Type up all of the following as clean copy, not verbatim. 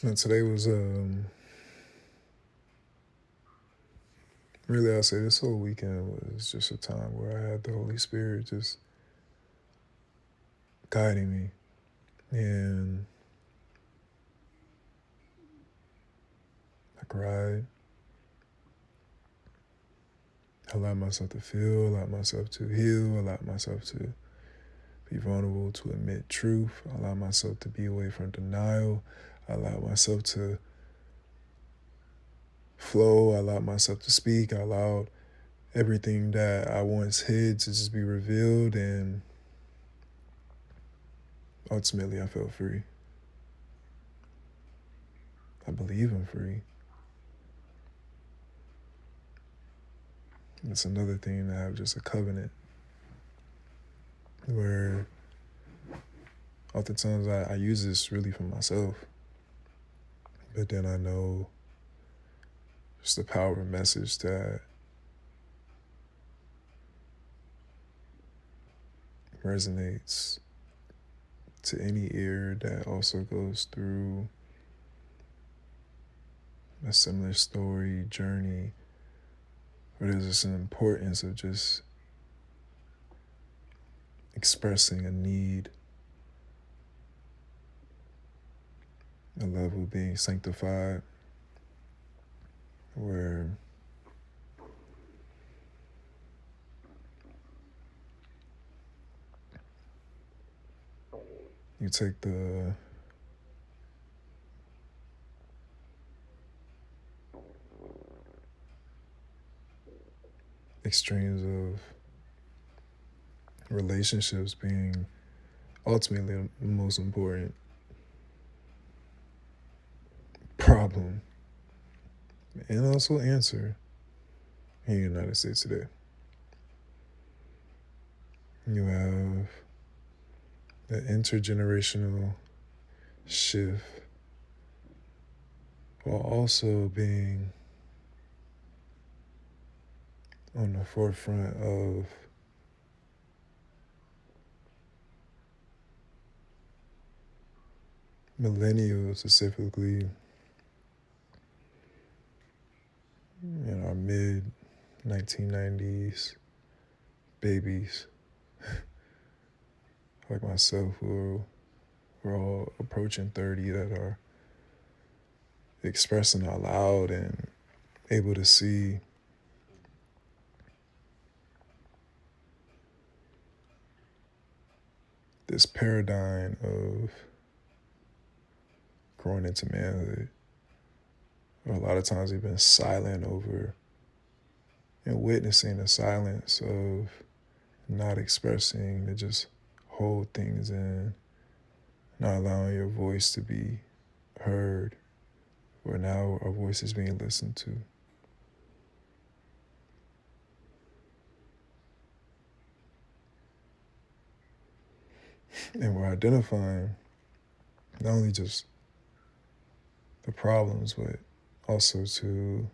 And today was really, I'll say this whole weekend was just a time where I had the Holy Spirit just guiding me. And I cried, allowed myself to feel, allowed myself to heal, allowed myself to be vulnerable, to admit truth, allowed myself to be away from denial, allowed myself to flow, I allowed myself to speak, I allowed everything that I once hid to just be revealed, and ultimately I felt free. I believe I'm free. It's another thing to have just a covenant where oftentimes I use this really for myself, but then I know just the power of a message that resonates to any ear that also goes through a similar story, journey, where there's just an importance of just expressing a need, a level of being sanctified, where you take the extremes of relationships being ultimately the most important problem and also answer in the United States today. You have the intergenerational shift while also being on the forefront of millennials, specifically in our mid 1990s babies like myself, who are all approaching 30, that are expressing out loud and able to see this paradigm of growing into manhood. Or a lot of times we've been silent over and witnessing the silence of not expressing, to just hold things in, not allowing your voice to be heard, where now our voice is being listened to. And we're identifying not only just the problems, but also to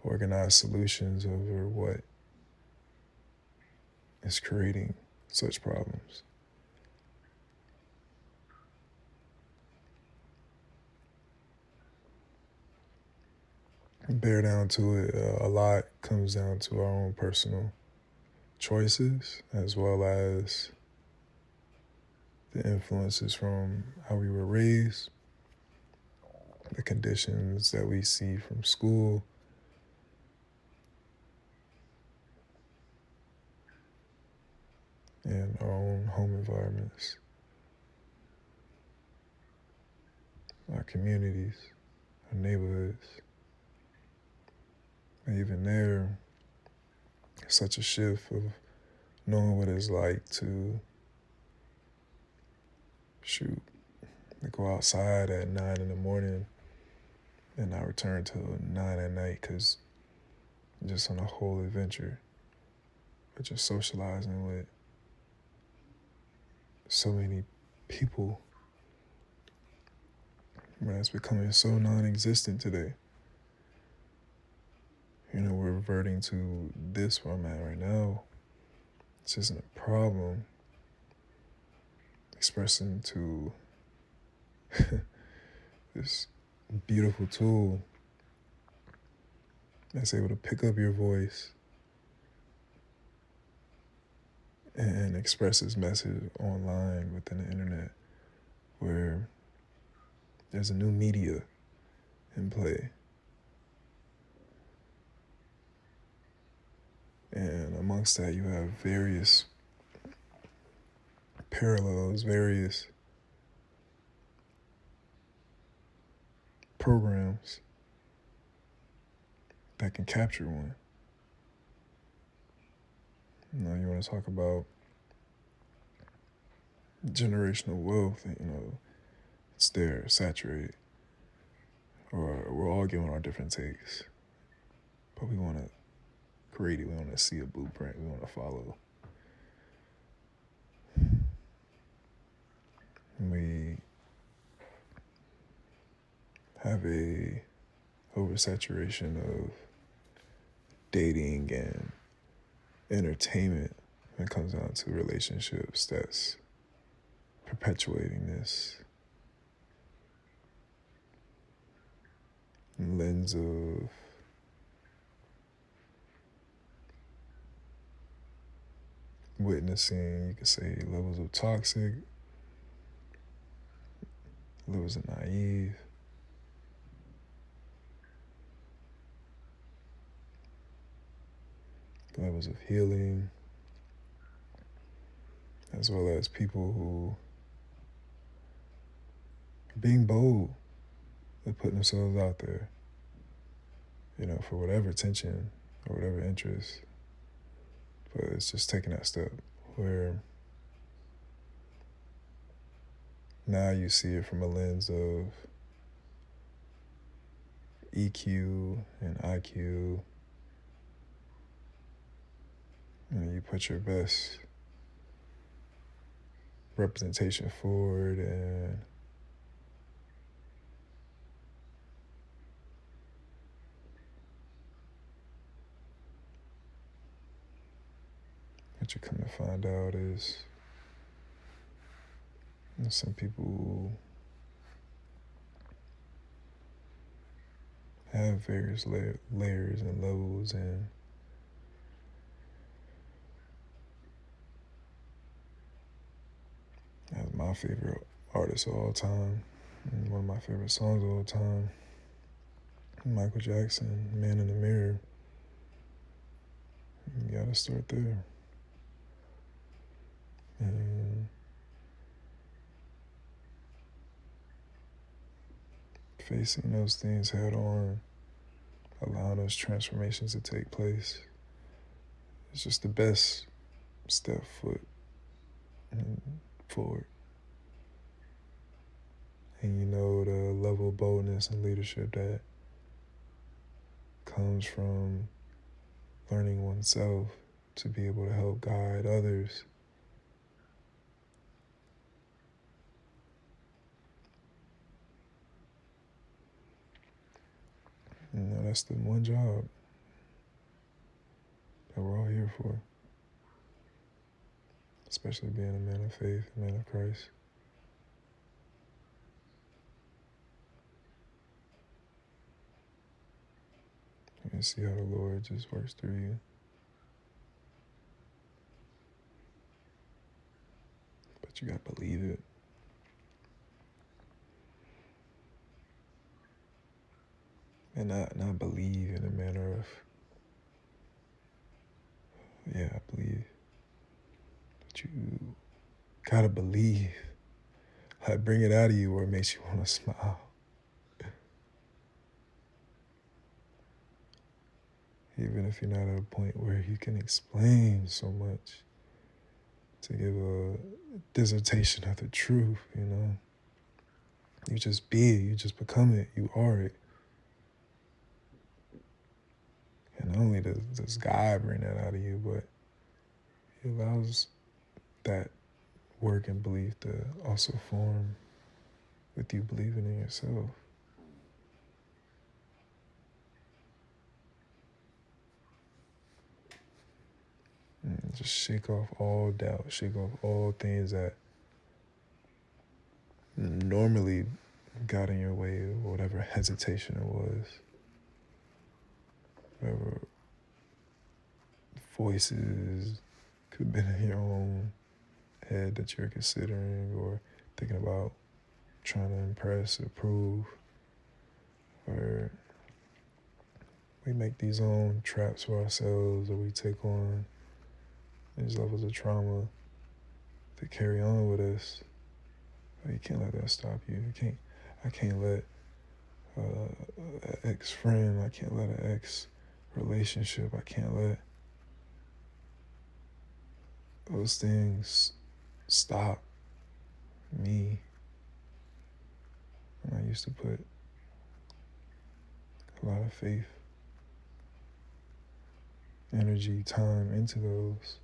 organize solutions over what is creating such problems. Bear down to it, a lot comes down to our own personal choices, as well as the influences from how we were raised, the conditions that we see from school, and our own home environments, our communities, our neighborhoods. And even there, such a shift of knowing what it's like to shoot, to go outside at 9 in the morning and not return till 9 at night, because just on a whole adventure, but just socializing with so many people. Man, it's becoming so non-existent today. We're reverting to this where I'm at right now. This isn't a problem. Expressing to this beautiful tool that's able to pick up your voice and express its message online within the internet, where there's a new media in play. And amongst that, you have various parallels, various programs that can capture one. You know, you want to talk about generational wealth, it's there, saturated. Or we're all giving our different takes. But we want to create it. We want to see a blueprint. We want to follow. We have a oversaturation of dating and entertainment when it comes down to relationships that's perpetuating this lens of witnessing, you could say, levels of toxic, levels of naive, levels of healing, as well as people who are being bold with putting themselves out there, for whatever attention or whatever interest. But it's just taking that step where now you see it from a lens of EQ and IQ. You put your best representation forward, and what you come to find out is some people have various layers and levels, and as my favorite artist of all time, and one of my favorite songs of all time, Michael Jackson, Man in the Mirror. You gotta start there. And facing those things head on, allowing those transformations to take place, it's just the best step forward. And the level of boldness and leadership that comes from learning oneself to be able to help guide others. That's the one job that we're all here for, especially being a man of faith, a man of Christ. And see how the Lord just works through you. But you gotta believe it. And not believe in a manner of, I believe. But you gotta believe. Like, bring it out of you where it makes you want to smile. Even if you're not at a point where you can explain so much to give a dissertation of the truth, You just be it, you just become it, you are it. And not only does God bring that out of you, but He allows that work and belief to also form with you believing in yourself. And just shake off all doubt, shake off all things that normally got in your way, or whatever hesitation it was, whatever voices could have been in your own head that you're considering or thinking about trying to impress or prove, or we make these own traps for ourselves, or we take on these levels of trauma to carry on with us. But you can't let that stop you. I can't let an ex-friend, I can't let an ex-relationship, I can't let those things stop me. And I used to put a lot of faith, energy, time into those.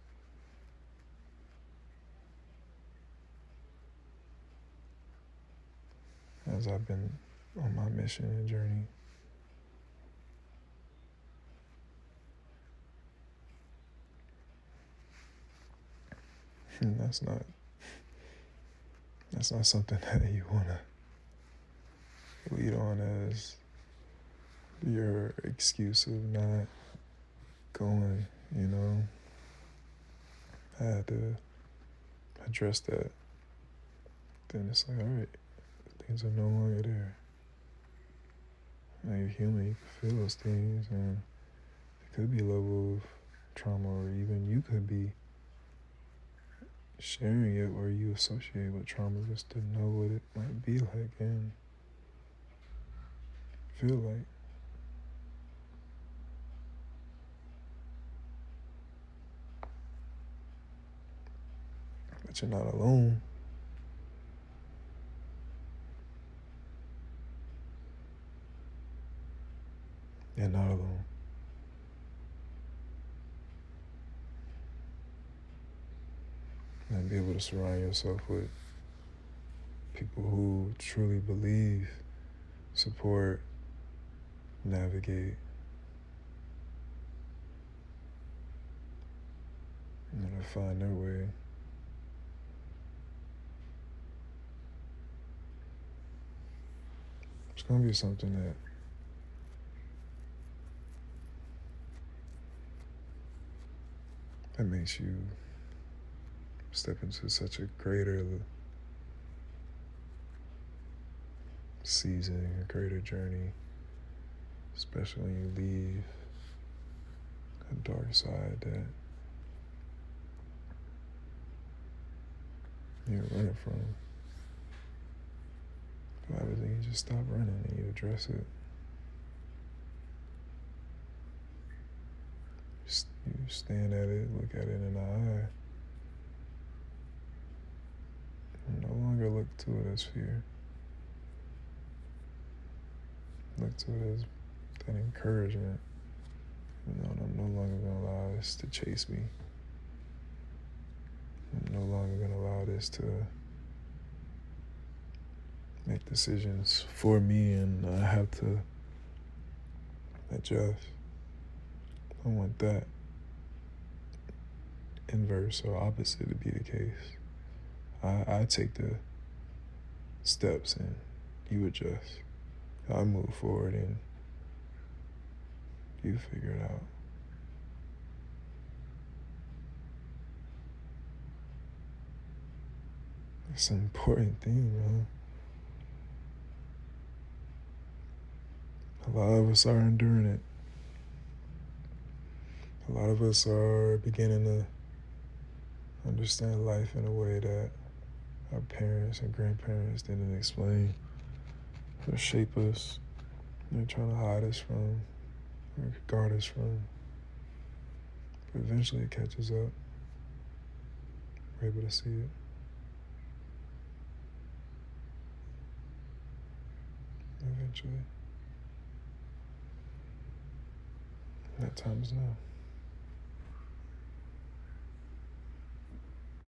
As I've been on my mission and journey. And that's not something that you want to lead on as your excuse of not going, you know. I had to address that. Then it's like, all right, things are no longer there. Now you're human, you can feel those things, and it could be a level of trauma, or even you could be sharing it or you associate with trauma just to know what it might be like and feel like. But you're not alone. You're not alone. And be able to surround yourself with people who truly believe, support, navigate, and find their way. It's going to be something that makes you step into such a greater season, a greater journey, especially when you leave a dark side that you're running from. What happens when you just stop running and you address it? You stand at it, look at it in the eye, and no longer look to it as fear. Look to it as that encouragement. I'm no longer going to allow this to chase me. I'm no longer going to allow this to make decisions for me, and I have to adjust. I want that inverse or opposite to be the case. I take the steps and you adjust. I move forward and you figure it out. It's an important thing, man. A lot of us are enduring it. A lot of us are beginning to understand life in a way that our parents and grandparents didn't explain or shape us. They're trying to hide us from or guard us from. But eventually it catches up. We're able to see it. Eventually. That time is now.